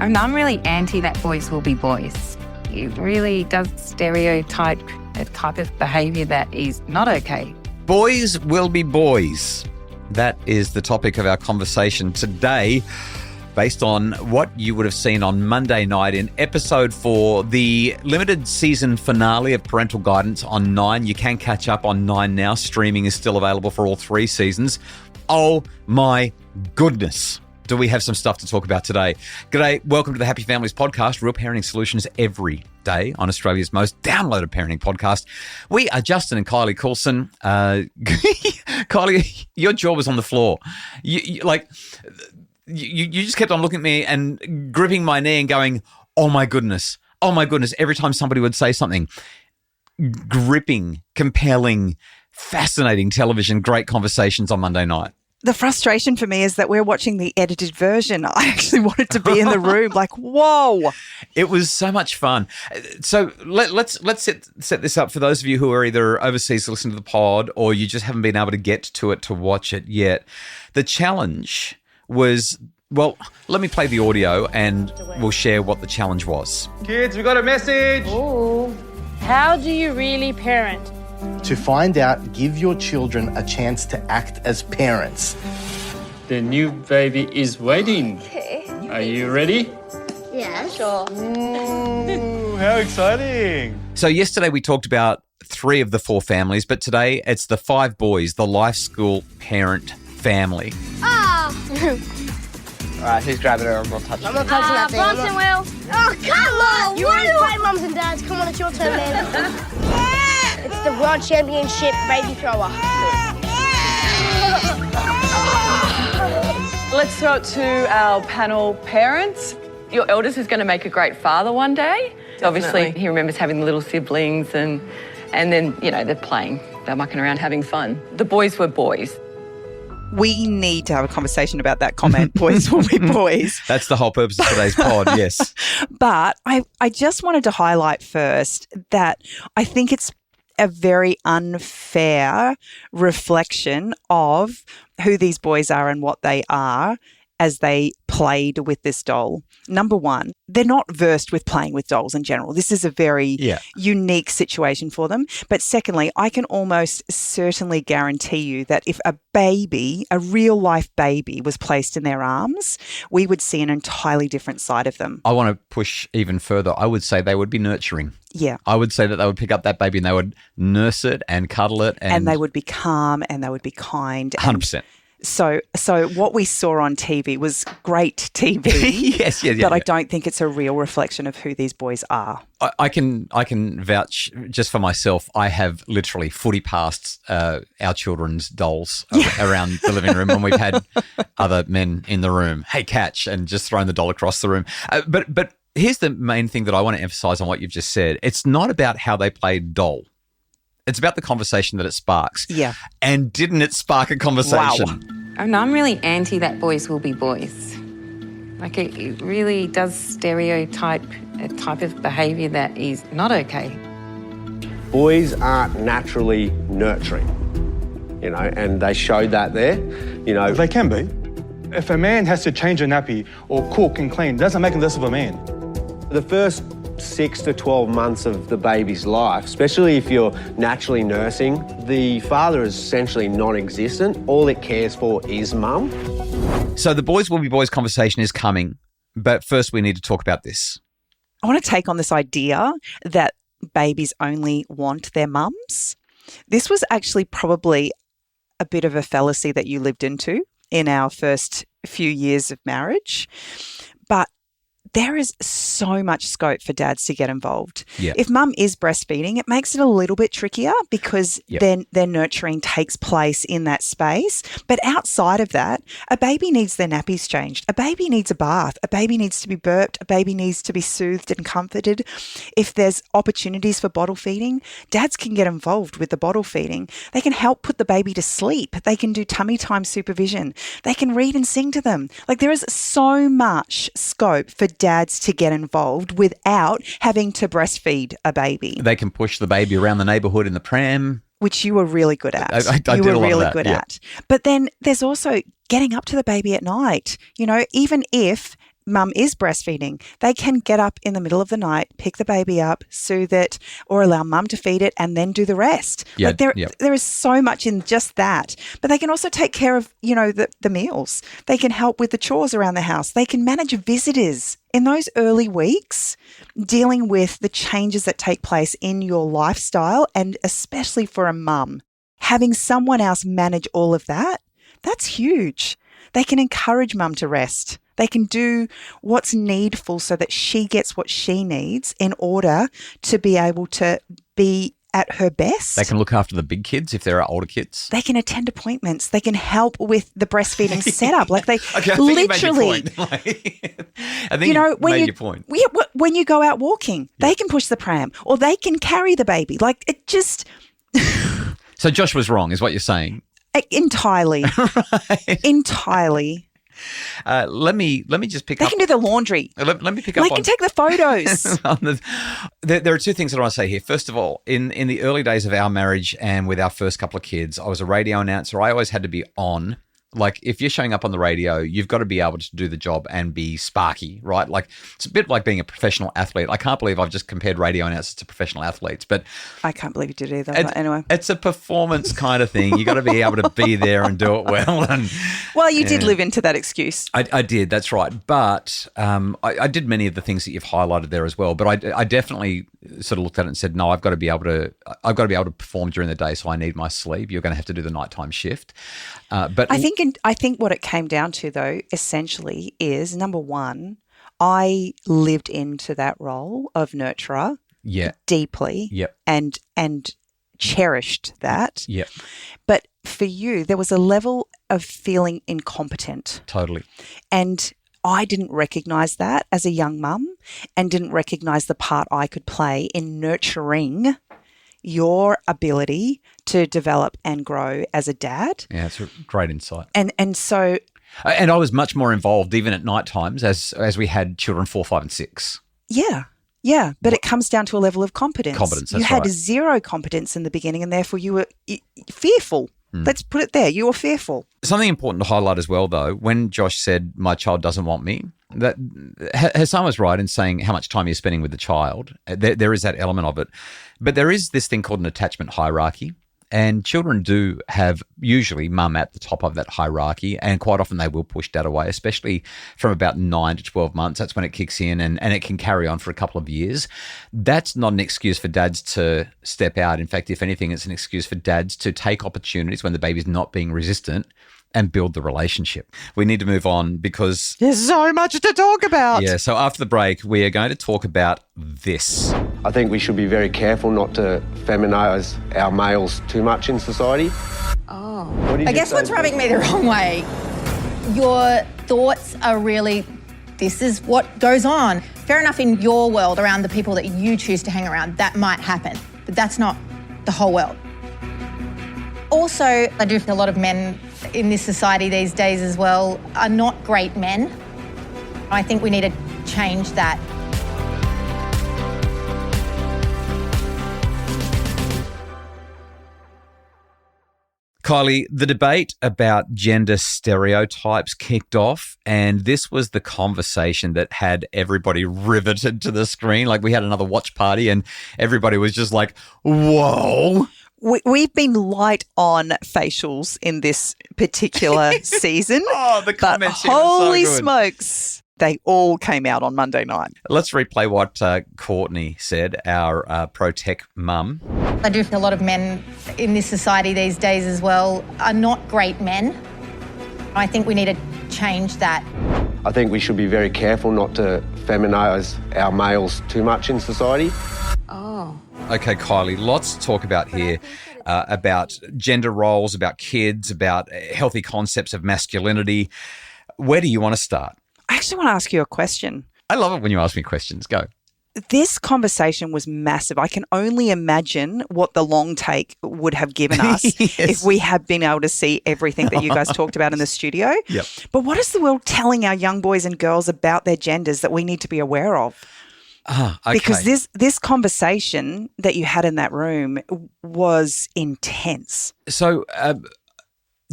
And I'm really anti that boys will be boys. It really does stereotype a type of behaviour that is not okay. Boys will be boys. That is the topic of our conversation today, based on what you would have seen on Monday night in episode 4, the limited season finale of Parental Guidance on 9. You can catch up on 9 now. Streaming is still available for all 3 seasons. Oh my goodness. Do we have some stuff to talk about today? G'day, welcome to the Happy Families podcast, real parenting solutions every day on Australia's most downloaded parenting podcast. We are Justin and Kylie Coulson. Kylie, your jaw was on the floor. You just kept on looking at me and gripping my knee and going, oh my goodness, every time somebody would say something. Gripping, compelling, fascinating television, great conversations on Monday night. The frustration for me is that we're watching the edited version. I actually wanted to be in the room like, whoa. It was so much fun. So let's set this up for those of you who are either overseas to listen to the pod or you just haven't been able to get to it to watch it yet. The challenge was, well, let me play the audio and we'll share what the challenge was. Kids, we got a message. Ooh. How do you really parent? To find out, give your children a chance to act as parents. The new baby is waiting. Okay. Are you ready? Yeah, sure. Ooh, how exciting. So yesterday we talked about 3 of the 4 families, but today it's the 5 boys, the life school parent family. Oh. All right, who's grabbing her and we'll touch I'm her? not touching that thing. Bronson will. Oh, come on. You want to play, mums and dads? Come on, it's your turn, man. It's the World Championship baby thrower. Let's throw it to our panel parents. Your eldest is going to make a great father one day. Obviously, he remembers having the little siblings and then, you know, they're playing. They're mucking around having fun. The boys were boys. We need to have a conversation about that comment, boys will be boys. That's the whole purpose of today's pod, yes. But I just wanted to highlight first that I think it's a very unfair reflection of who these boys are and what they are as they played with this doll. Number one, they're not versed with playing with dolls in general. This is a very unique situation for them. But secondly, I can almost certainly guarantee you that if a baby, a real life baby, was placed in their arms, we would see an entirely different side of them. I want to push even further. I would say they would be nurturing. Yeah. I would say that they would pick up that baby and they would nurse it and cuddle it. And they would be calm and they would be kind. 100%. So what we saw on TV was great TV. yes. But I don't think it's a real reflection of who these boys are. I can vouch just for myself. I have literally footy passed our children's dolls around the living room when we've had other men in the room. Hey, catch, and just thrown the doll across the room. But here's the main thing that I want to emphasize on what you've just said. It's not about how they played doll. It's about the conversation that it sparks. Yeah. And didn't it spark a conversation? Wow. And I'm really anti that boys will be boys. Like it really does stereotype a type of behaviour that is not okay. Boys aren't naturally nurturing, you know, and they showed that there, you know. They can be. If a man has to change a nappy or cook and clean, it doesn't make him less of a man. The first 6 to 12 months of the baby's life, especially if you're naturally nursing, the father is essentially non-existent. All it cares for is mum. So the boys will be boys conversation is coming, but first we need to talk about this. I want to take on this idea that babies only want their mums. This was actually probably a bit of a fallacy that you lived into in our first few years of marriage. But there is so much scope for dads to get involved. Yeah. If mum is breastfeeding, it makes it a little bit trickier because then their nurturing takes place in that space. But outside of that, a baby needs their nappies changed. A baby needs a bath. A baby needs to be burped. A baby needs to be soothed and comforted. If there's opportunities for bottle feeding, dads can get involved with the bottle feeding. They can help put the baby to sleep. They can do tummy time supervision. They can read and sing to them. Like, there is so much scope for dads to get involved without having to breastfeed a baby. They can push the baby around the neighbourhood in the pram. Which you were really good at. I you did were a lot really of that, good yeah. at. But then there's also getting up to the baby at night. You know, even if mum is breastfeeding, they can get up in the middle of the night, pick the baby up, soothe it, or allow mum to feed it and then do the rest. Yeah, there is so much in just that. But they can also take care of, the meals. They can help with the chores around the house. They can manage visitors. In those early weeks, dealing with the changes that take place in your lifestyle, and especially for a mum, having someone else manage all of that, that's huge. They can encourage mum to rest. They can do what's needful so that she gets what she needs in order to be able to be at her best. They can look after the big kids if there are older kids. They can attend appointments. They can help with the breastfeeding setup. Like they okay, I literally, think you made your point. I think your point. When you go out walking, they can push the pram or they can carry the baby. Like it just. So Josh was wrong, is what you're saying? Entirely. Right. Entirely. Let me just pick up. They can do the laundry. Let me pick up. They can take the photos. There are two things that I want to say here. First of all, in the early days of our marriage and with our first couple of kids, I was a radio announcer. I always had to be on. Like if you're showing up on the radio, you've got to be able to do the job and be sparky, right? Like it's a bit like being a professional athlete. I can't believe I've just compared radio announcers to professional athletes, but I can't believe you did either. But anyway, it's a performance kind of thing. You got to be able to be there and do it well. Well, you did live into that excuse. I did. That's right. But I did many of the things that you've highlighted there as well. But I definitely sort of looked at it and said, no, I've got to be able to perform during the day. So I need my sleep. You're going to have to do the nighttime shift. But I think what it came down to, though, essentially is, number one, I lived into that role of nurturer deeply and cherished that. Yep. But for you, there was a level of feeling incompetent. Totally. And I didn't recognise that as a young mum and didn't recognise the part I could play in nurturing your ability to develop and grow as a dad. Yeah, it's a great insight. And so... And I was much more involved even at night times as we had children 4, 5 and 6. Yeah. But it comes down to a level of competence. That's you had zero competence in the beginning and therefore you were fearful. Let's put it there. You were fearful. Something important to highlight as well, though, when Josh said, my child doesn't want me, that Hassan was right in saying how much time you're spending with the child. There is that element of it. But there is this thing called an attachment hierarchy. And children do have usually mum at the top of that hierarchy, and quite often they will push dad away, especially from about 9 to 12 months. That's when it kicks in and it can carry on for a couple of years. That's not an excuse for dads to step out. In fact, if anything, it's an excuse for dads to take opportunities when the baby's not being resistant and build the relationship. We need to move on because there's so much to talk about. Yeah, so after the break, we are going to talk about this. I think we should be very careful not to feminise our males too much in society. Oh. I guess what's rubbing me the wrong way, your thoughts are really, this is what goes on. Fair enough, in your world, around the people that you choose to hang around, that might happen, but that's not the whole world. Also, I do feel a lot of men in this society these days as well are not great men. I think we need to change that. Kylie, the debate about gender stereotypes kicked off, and this was the conversation that had everybody riveted to the screen. Like we had another watch party and everybody was just like, whoa. We've been light on facials in this particular season. Oh, the comments here holy are so good. Smokes. They all came out on Monday night. Let's replay what Courtney said, our pro-tech mum. I do feel a lot of men in this society these days as well are not great men. I think we need to change that. I think we should be very careful not to feminise our males too much in society. Oh. Okay, Kylie, lots to talk about here, about gender roles, about kids, about healthy concepts of masculinity. Where do you want to start? I actually want to ask you a question. I love it when you ask me questions. Go. This conversation was massive. I can only imagine what the long take would have given us yes. if we had been able to see everything that you guys talked about in the studio. Yep. But what is the world telling our young boys and girls about their genders that we need to be aware of? Okay. Because this conversation that you had in that room was intense. So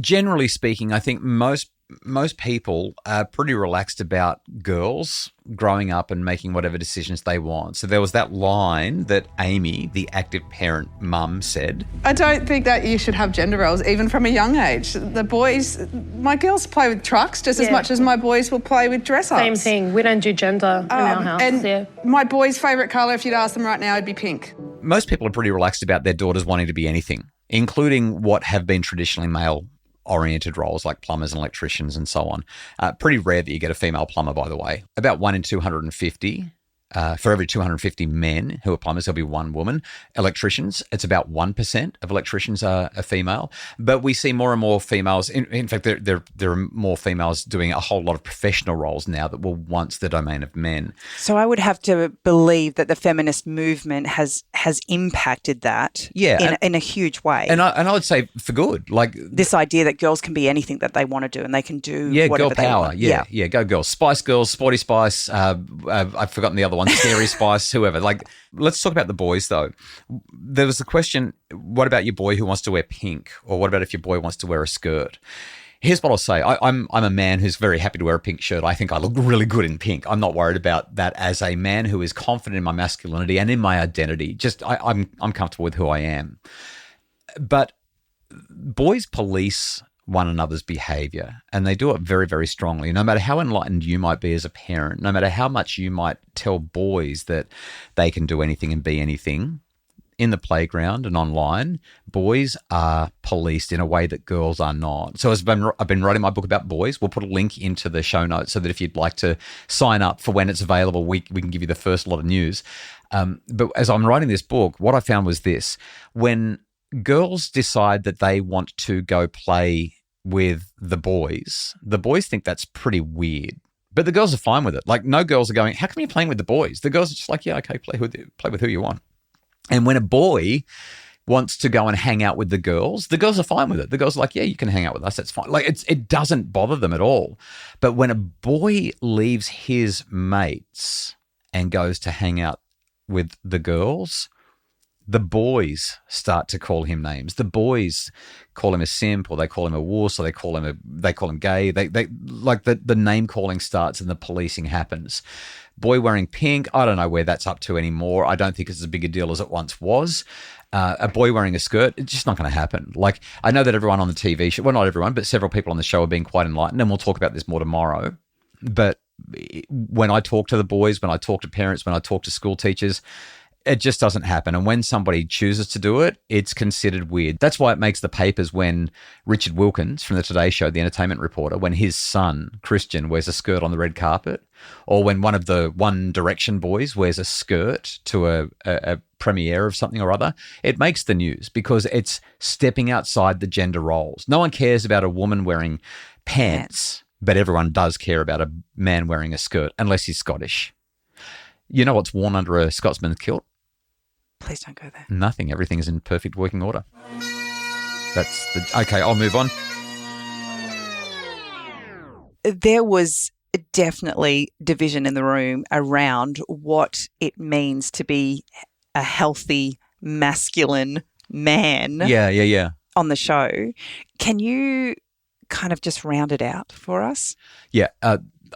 generally speaking, I think most most people are pretty relaxed about girls growing up and making whatever decisions they want. So there was that line that Amy, the active parent mum, said. I don't think that you should have gender roles, even from a young age. My girls play with trucks just as much as my boys will play with dress-ups. Same thing. We don't do gender in our house. And my boy's favourite colour, if you'd ask them right now, would be pink. Most people are pretty relaxed about their daughters wanting to be anything, including what have been traditionally male-oriented roles like plumbers and electricians and so on. Pretty rare that you get a female plumber, by the way. About 1 in 250. For every 250 men who are plumbers, there'll be one woman. Electricians, it's about 1% of electricians are female. But we see more and more females. In fact, there are more females doing a whole lot of professional roles now that were once the domain of men. So I would have to believe that the feminist movement has impacted that in a huge way. And I would say for good. Like this idea that girls can be anything that they want to do and they can do whatever girl power. they want. Yeah, go girls. Spice Girls, Sporty Spice, I've forgotten the other one. Scary Spice, whoever. Like, let's talk about the boys, though. There was the question, what about your boy who wants to wear pink? Or what about if your boy wants to wear a skirt? Here's what I'll say. I'm a man who's very happy to wear a pink shirt. I think I look really good in pink. I'm not worried about that as a man who is confident in my masculinity and in my identity. I'm comfortable with who I am. But boys police one another's behaviour, and they do it very, very strongly. No matter how enlightened you might be as a parent, no matter how much you might tell boys that they can do anything and be anything, in the playground and online, boys are policed in a way that girls are not. So I've been writing my book about boys. We'll put a link into the show notes so that if you'd like to sign up for when it's available, we can give you the first lot of news. But as I'm writing this book, what I found was this. When girls decide that they want to go play with the boys think that's pretty weird. But the girls are fine with it. Like, no girls are going, how come you're playing with the boys? The girls are just like, yeah, okay, play with who you want. And when a boy wants to go and hang out with the girls are fine with it. The girls are like, yeah, you can hang out with us. That's fine. Like, it doesn't bother them at all. But when a boy leaves his mates and goes to hang out with the girls, the boys start to call him names. The boys call him a simp, or they call him a wuss, or they call him gay. They like the name calling starts and the policing happens. Boy wearing pink, I don't know where that's up to anymore. I don't think it's as big a deal as it once was. A boy wearing a skirt, it's just not going to happen. Like, I know that everyone on the TV show, well, not everyone, but several people on the show are being quite enlightened, and we'll talk about this more tomorrow. But when I talk to the boys, when I talk to parents, when I talk to school teachers, it just doesn't happen. And when somebody chooses to do it, it's considered weird. That's why it makes the papers when Richard Wilkins from the Today Show, the entertainment reporter, when his son, Christian, wears a skirt on the red carpet, or when one of the One Direction boys wears a skirt to a premiere of something or other, it makes the news because it's stepping outside the gender roles. No one cares about a woman wearing pants, but everyone does care about a man wearing a skirt, unless he's Scottish. You know what's worn under a Scotsman's kilt? Please don't go there. Nothing. Everything is in perfect working order. Okay, I'll move on. There was definitely division in the room around what it means to be a healthy, masculine man. Yeah. On the show. Can you kind of just round it out for us? Yeah.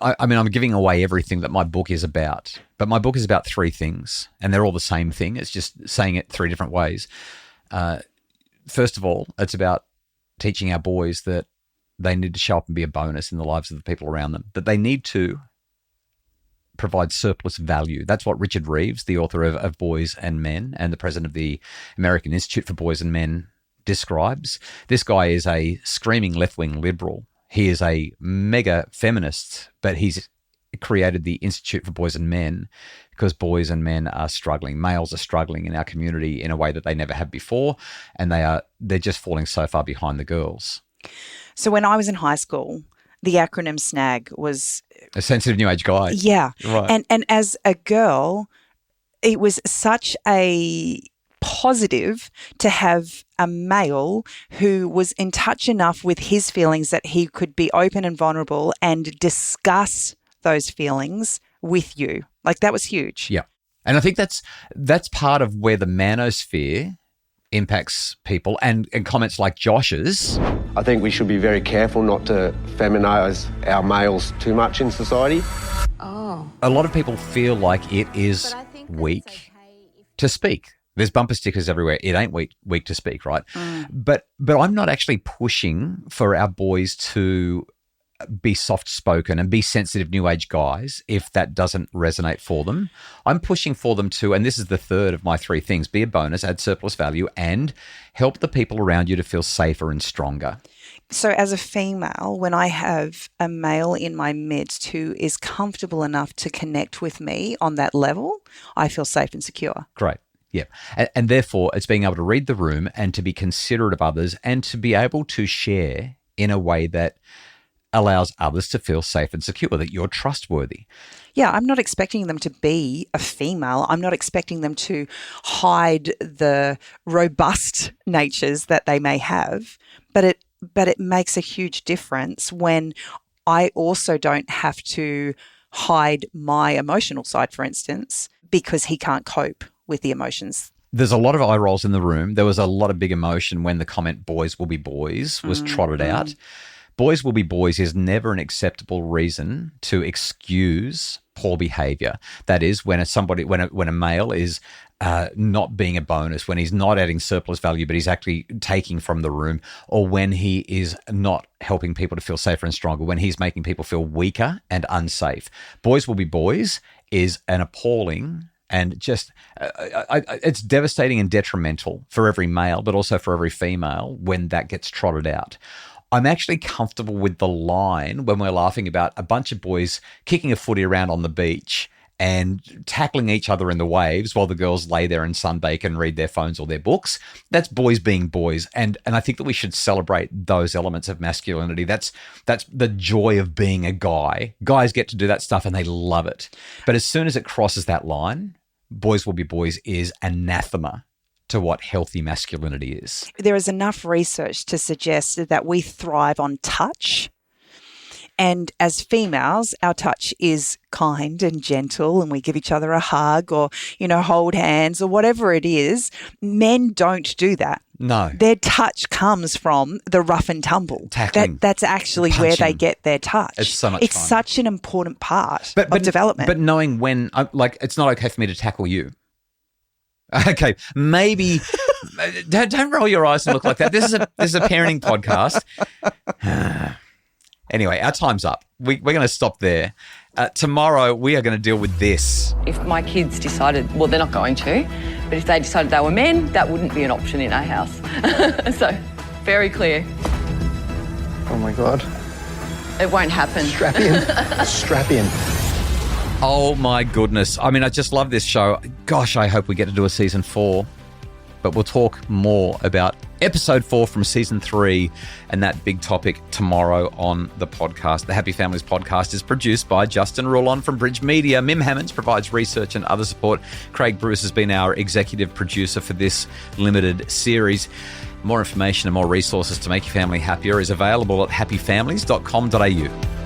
I mean, I'm giving away everything that my book is about, but my book is about three things, and they're all the same thing. It's just saying it three different ways. First of all, it's about teaching our boys that they need to show up and be a bonus in the lives of the people around them, that they need to provide surplus value. That's what Richard Reeves, the author of Boys and Men and the president of the American Institute for Boys and Men, describes. This guy is a screaming left-wing liberal. He is a mega feminist, but he's created the Institute for Boys and Men because boys and men are struggling. Males are struggling in our community in a way that they never have before, and they're just falling so far behind the girls. So when I was in high school, the acronym SNAG was a sensitive new age guide. Yeah. Right. And as a girl, it was such a positive to have a male who was in touch enough with his feelings that he could be open and vulnerable and discuss those feelings with you. Like, that was huge. Yeah. And I think that's part of where the manosphere impacts people, and comments like Josh's. I think we should be very careful not to feminise our males too much in society. Oh. A lot of people feel like it is weak to speak. There's bumper stickers everywhere. It ain't weak to speak, right? But I'm not actually pushing for our boys to be soft-spoken and be sensitive new age guys if that doesn't resonate for them. I'm pushing for them to, and this is the third of my 3 things, be a bonus, add surplus value, and help the people around you to feel safer and stronger. So as a female, when I have a male in my midst who is comfortable enough to connect with me on that level, I feel safe and secure. Great. Yeah. And therefore, it's being able to read the room and to be considerate of others and to be able to share in a way that allows others to feel safe and secure, that you're trustworthy. Yeah, I'm not expecting them to be a female. I'm not expecting them to hide the robust natures that they may have, but it makes a huge difference when I also don't have to hide my emotional side, for instance, because he can't cope with the emotions. There's a lot of eye rolls in the room. There was a lot of big emotion when the comment "boys will be boys" was trotted out. Boys will be boys is never an acceptable reason to excuse poor behaviour. That is, when a male is not being a bonus, when he's not adding surplus value, but he's actually taking from the room, or when he is not helping people to feel safer and stronger, when he's making people feel weaker and unsafe. Boys will be boys is an appalling and just it's devastating and detrimental for every male, but also for every female when that gets trotted out. I'm actually comfortable with the line when we're laughing about a bunch of boys kicking a footy around on the beach and tackling each other in the waves while the girls lay there and sunbake and read their phones or their books. That's boys being boys. And I think that we should celebrate those elements of masculinity. That's the joy of being a guy. Guys get to do that stuff and they love it. But as soon as it crosses that line, boys will be boys is anathema to what healthy masculinity is. There is enough research to suggest that we thrive on touch. And as females, our touch is kind and gentle, and we give each other a hug or, hold hands or whatever it is. Men don't do that. No. Their touch comes from the rough and tumble. Tackling. That's actually where they get their touch. It's so much fun. It's such an important part of development. But knowing when, it's not okay for me to tackle you. Okay, maybe don't roll your eyes and look like that. This is a parenting podcast. Anyway, our time's up. We're going to stop there. Tomorrow, we are going to deal with this. If my kids decided, well, they're not going to, but if they decided they were men, that wouldn't be an option in our house. So, very clear. Oh, my God. It won't happen. Strap in. Strap in. Oh, my goodness. I mean, I just love this show. Gosh, I hope we get to do a season 4. But we'll talk more about episode 4 from season 3 and that big topic tomorrow on the podcast. The Happy Families podcast is produced by Justin Rulon from Bridge Media. Mim Hammonds provides research and other support. Craig Bruce has been our executive producer for this limited series. More information and more resources to make your family happier is available at happyfamilies.com.au.